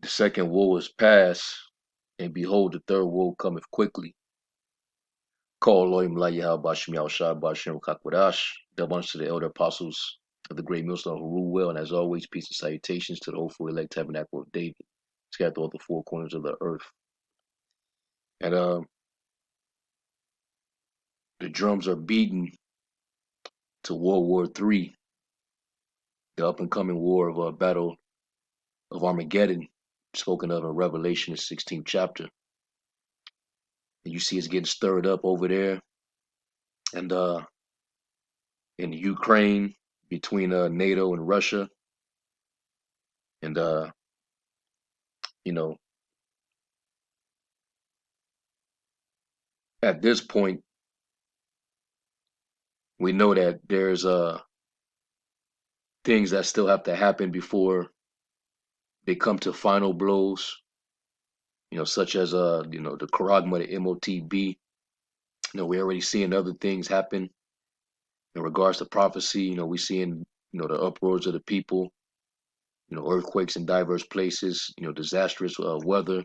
The second woe is past, and behold, the third woe cometh quickly. Call Elohim Layah Bashim Yahushua Bashim Kakwadash. Dub unto the elder apostles of the great millstone who rule well, and as always, peace and salutations to the hopeful elect tabernacle of David, scattered throughout the four corners of the earth. And the drums are beaten to World War III, the up and coming war of battle of Armageddon, spoken of in Revelation, the 16th chapter. And you see it's getting stirred up over there, and in Ukraine between NATO and Russia, and you know, at this point, we know that there's things that still have to happen before they come to final blows. Such as the charagma, the MOTB. We're already seeing other things happen in regards to prophecy. We're seeing the uproars of the people. Earthquakes in diverse places. Disastrous weather.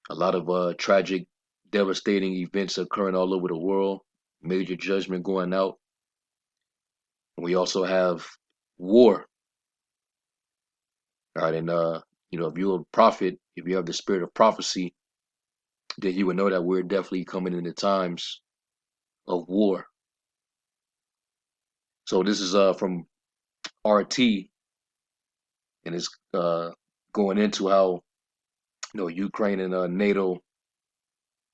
A lot of tragic, devastating events occurring all over the world. Major judgment going out. And we also have war. All right, and if you're a prophet, if you have the spirit of prophecy, then you would know that we're definitely coming into times of war. So this is from RT, and it's going into how Ukraine and NATO,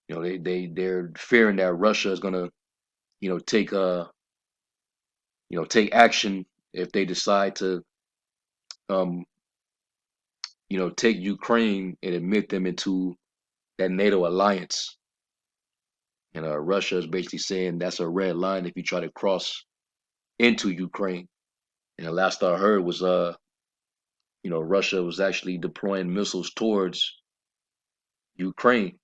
they're fearing that Russia is gonna take take action if they decide to take Ukraine and admit them into that NATO alliance. And Russia is basically saying that's a red line if you try to cross into Ukraine. And the last I heard was Russia was actually deploying missiles towards Ukraine.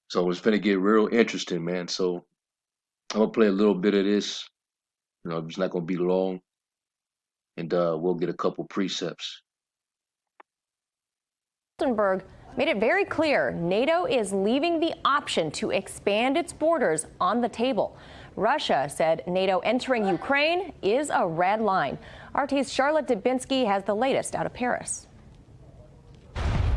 So it's gonna get real interesting, man. So I'm gonna play a little bit of this. It's not gonna be long, and we'll get a couple precepts. Stoltenberg made it very clear NATO is leaving the option to expand its borders on the table. Russia said NATO entering Ukraine is a red line. RT's Charlotte Dubinsky has the latest out of Paris.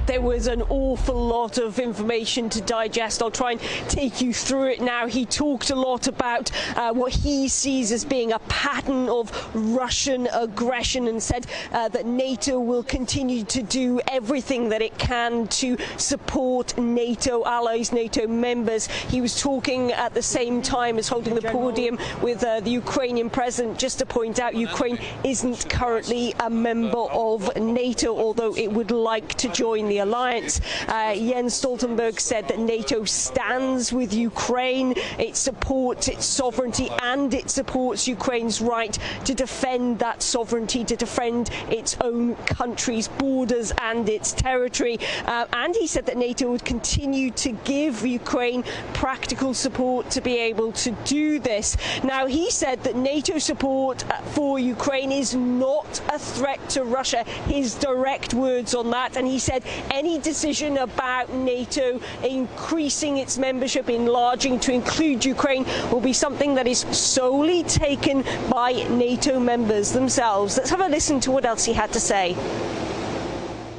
There was an awful lot of information to digest. I'll try and take you through it now. He talked a lot about what he sees as being a pattern of Russian aggression, and said that NATO will continue to do everything that it can to support NATO allies, NATO members. He was talking at the same time as holding the podium with the Ukrainian president. Just to point out, Ukraine isn't currently a member of NATO, although it would like to join the alliance. Jens Stoltenberg said that NATO stands with Ukraine. It supports its sovereignty, and it supports Ukraine's right to defend that sovereignty, to defend its own country's borders and its territory. And he said that NATO would continue to give Ukraine practical support to be able to do this. Now, he said that NATO support for Ukraine is not a threat to Russia. His direct words on that. And he said any decision about NATO increasing its membership, enlarging to include Ukraine, will be something that is solely taken by NATO members themselves. Let's have a listen to what else he had to say.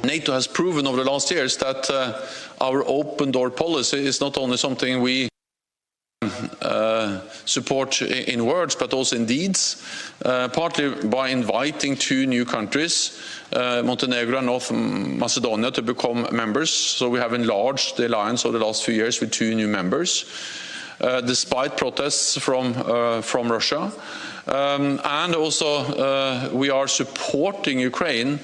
NATO has proven over the last years that our open door policy is not only something we support in words, but also in deeds, partly by inviting two new countries, Montenegro and North Macedonia, to become members. So we have enlarged the alliance over the last few years with two new members, despite protests from Russia. And also we are supporting Ukraine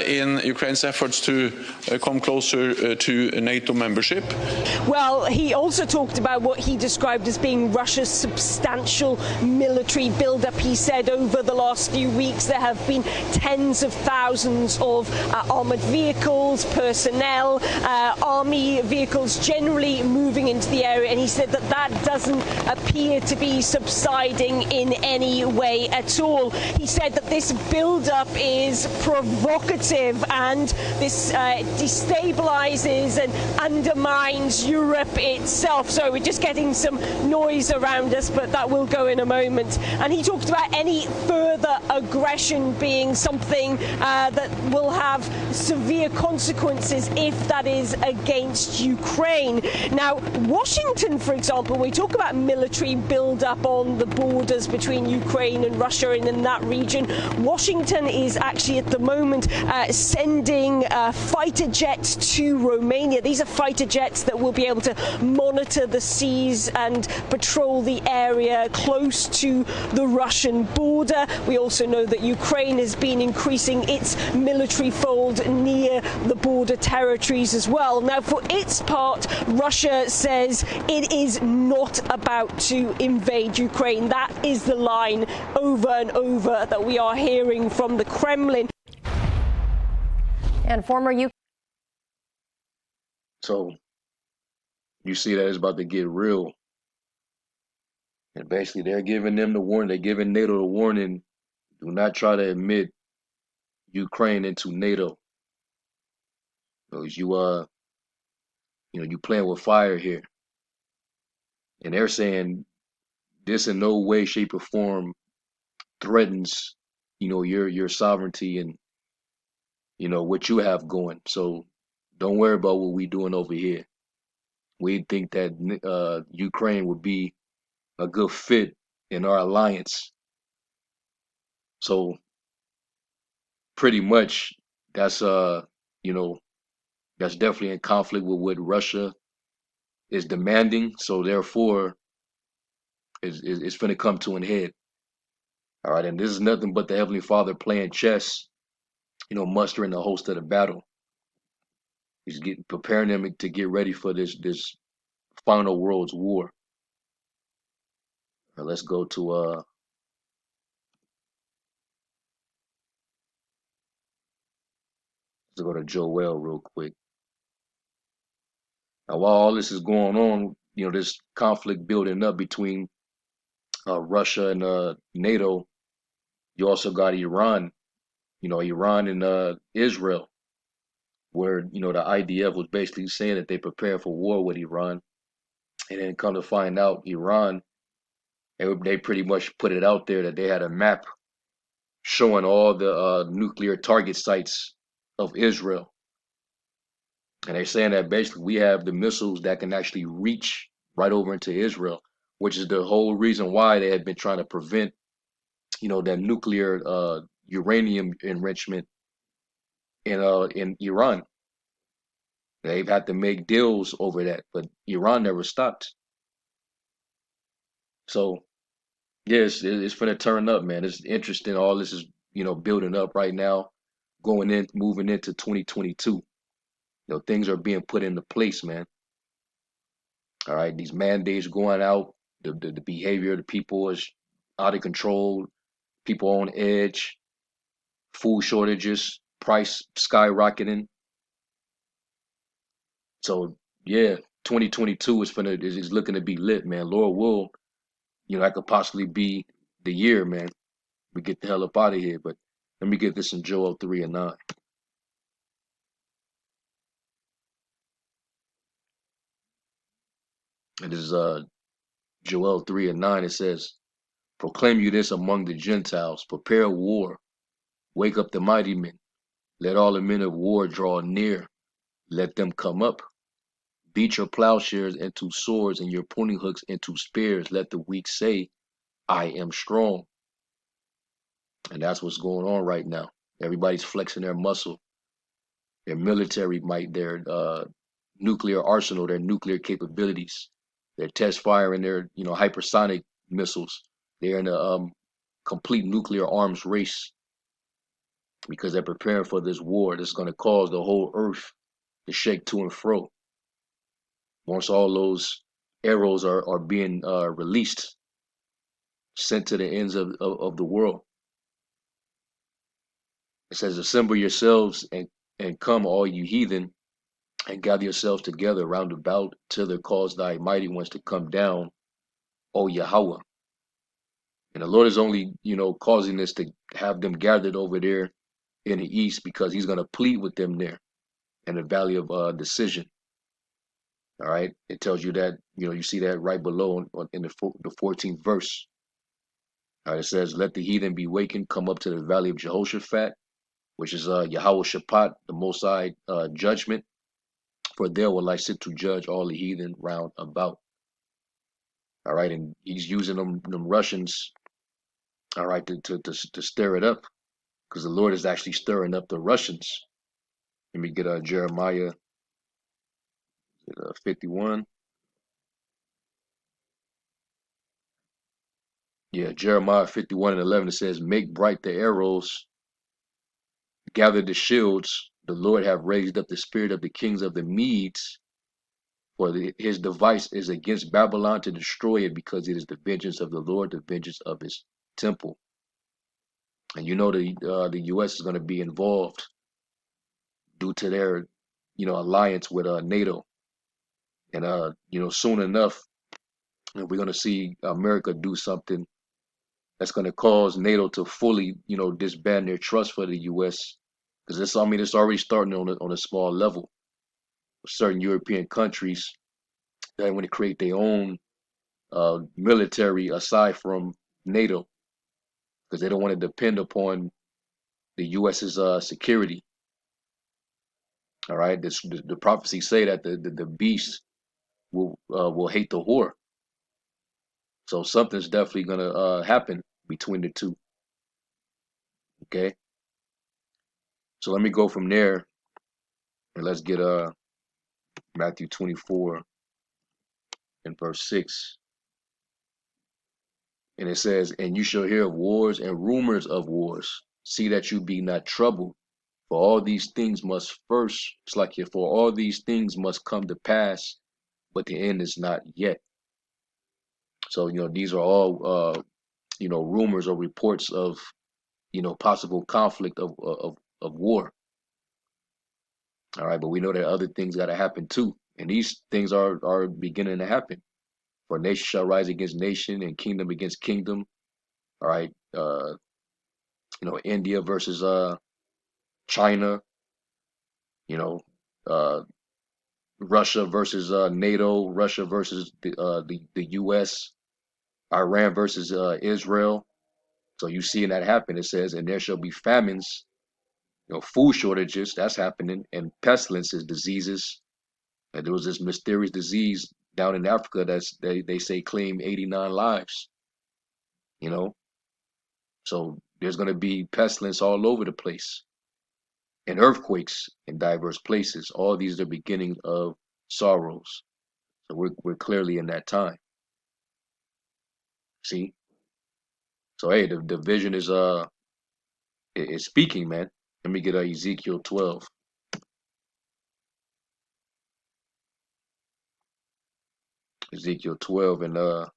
in Ukraine's efforts to come closer to NATO membership. Well, he also talked about what he described as being Russia's substantial military buildup. He said over the last few weeks there have been tens of thousands of armored vehicles, personnel, army vehicles generally moving into the area, and he said that that doesn't appear to be subsiding in any way at all. He said that this build-up is provocative and this destabilizes and undermines Europe itself. So we're just getting some noise around us, but that will go in a moment. And he talked about any further aggression being something that will have severe consequences if that is against Ukraine. Now, Washington, for example, we talk about military build-up on the borders between Ukraine and Russia and in that region. Washington is actually at the moment sending fighter jets to Romania. These are fighter jets that will be able to monitor the seas and patrol the area close to the Russian border. We also know that Ukraine has been increasing its military fold near the border territories as well. Now, for its part, Russia says it is not about to invade Ukraine. That is the line over and over that we are hearing from the Kremlin. And former UK. So you see that it's about to get real. And basically they're giving them the warning, they're giving NATO the warning, do not try to admit Ukraine into NATO. Because you playing with fire here. And they're saying this in no way, shape, or form threatens, your sovereignty and what you have going. So don't worry about what we doing over here. We think that Ukraine would be a good fit in our alliance. So pretty much that's that's definitely in conflict with what Russia is demanding. So therefore it's finna come to an head. All right, and this is nothing but the Heavenly Father playing chess, mustering the host of the battle. He's preparing them to get ready for this final world's war. Now let's go to Joel real quick. Now while all this is going on, this conflict building up between Russia and NATO, you also got Iran, Iran and Israel, where the IDF was basically saying that they prepare for war with Iran, and then come to find out Iran, they pretty much put it out there that they had a map showing all the nuclear target sites of Israel. And they're saying that basically we have the missiles that can actually reach right over into Israel, which is the whole reason why they had been trying to prevent, that nuclear uranium enrichment in Iran. They've had to make deals over that, but Iran never stopped. So yes, it's gonna turn up, man. It's interesting. All this is, building up right now, moving into 2022. Things are being put into place, man. All right, these mandates going out, the behavior of the people is out of control. People on edge, food shortages, price skyrocketing. So yeah, 2022 is looking to be lit, man. Lord will, that could possibly be the year, man. We get the hell up out of here. But let me get this in Joel 3 and 9. And this is Joel 3 and 9. It says, proclaim you this among the Gentiles, prepare war, wake up the mighty men, let all the men of war draw near, let them come up. Beat your plowshares into swords and your pruning hooks into spears. Let the weak say, I am strong. And that's what's going on right now. Everybody's flexing their muscle, their military might, their nuclear arsenal, their nuclear capabilities. They're test firing their, hypersonic missiles. They're in a complete nuclear arms race because they're preparing for this war that's going to cause the whole earth to shake to and fro. Once all those arrows are being released, sent to the ends of the world. It says, assemble yourselves and come, all you heathen, and gather yourselves together round about till there cause thy mighty ones to come down, O Yahweh. And the Lord is only, causing this to have them gathered over there in the east because he's going to plead with them there in the valley of decision. All right. It tells you that, you see that right below in the 14th verse. All right. It says, let the heathen be wakened, come up to the valley of Jehoshaphat, which is Yahweh Shaphat, the Most High judgment. For there will I sit to judge all the heathen round about. All right. And he's using them Russians, all right, to stir it up, because the Lord is actually stirring up the Russians. Let me get Jeremiah 51. Yeah, Jeremiah 51:11. It says, make bright the arrows, gather the shields. The Lord have raised up the spirit of the kings of the Medes, for his device is against Babylon to destroy it, because it is the vengeance of the Lord, the vengeance of his temple. And the U.S. is going to be involved due to their, alliance with NATO. And soon enough, we're going to see America do something that's going to cause NATO to fully, disband their trust for the U.S. Because it's already starting on a small level. Certain European countries that want to create their own military aside from NATO, because they don't want to depend upon the U.S.'s security. All right, the prophecies say that the beast will hate the whore. So something's definitely gonna happen between the two. Okay, so let me go from there and let's get Matthew 24 and verse 6. And it says, and you shall hear of wars and rumors of wars. See that you be not troubled. For all these things must first, it's like here, for all these things must come to pass, but the end is not yet. So, these are all, rumors or reports of, possible conflict of war. All right. But we know that other things got to happen too. And these things are beginning to happen. For nation shall rise against nation and kingdom against kingdom. All right. India versus China, you know, uh, Russia versus NATO, Russia versus the U.S., Iran versus Israel. So you seeing that happen. It says, and there shall be famines, food shortages. That's happening, and pestilences, diseases. And there was this mysterious disease down in Africa that's they say claim 89 lives. You know, so there's going to be pestilence all over the place, and earthquakes in diverse places. All these are the beginning of sorrows. So we're clearly in that time. See? So hey, the vision is speaking, man. Let me get Ezekiel 12. Ezekiel 12 and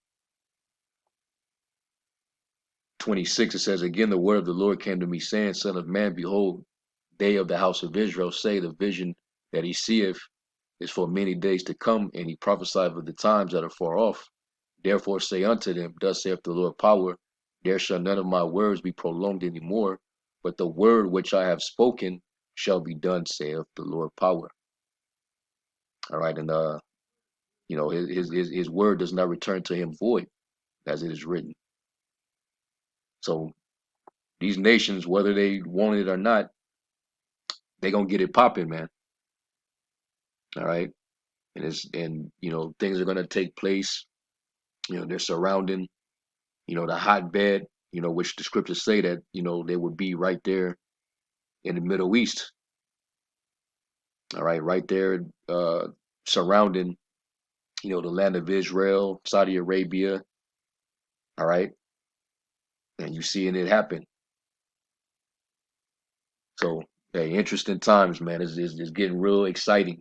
26. It says, again, the word of the Lord came to me, saying, Son of man, behold, they of the house of Israel say the vision that he seeth is for many days to come, and he prophesied of the times that are far off. Therefore say unto them, thus saith the Lord power, there shall none of my words be prolonged any more, but the word which I have spoken shall be done, saith the Lord power. All right, and his word does not return to him void, as it is written. So these nations, whether they want it or not, they gonna get it popping, man. All right, and things are gonna take place. They're surrounding, the hotbed, which the scriptures say that they would be right there in the Middle East. All right there, surrounding, the land of Israel, Saudi Arabia. All right, and you seeing it happen. So, hey, interesting times, man. It's getting real exciting.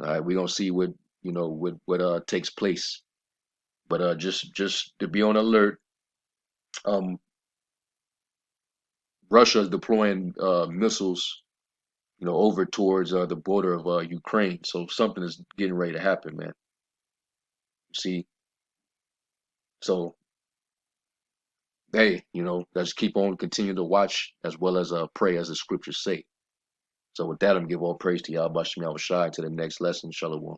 All right, we're gonna see what takes place. But just to be on alert, um, Russia is deploying missiles, over towards the border of Ukraine. So something is getting ready to happen, man. See, so hey, let's keep on continue to watch as well as pray as the scriptures say. So with that, I'm giving all praise to Yahweh Shem Shai to the next lesson. Shalom.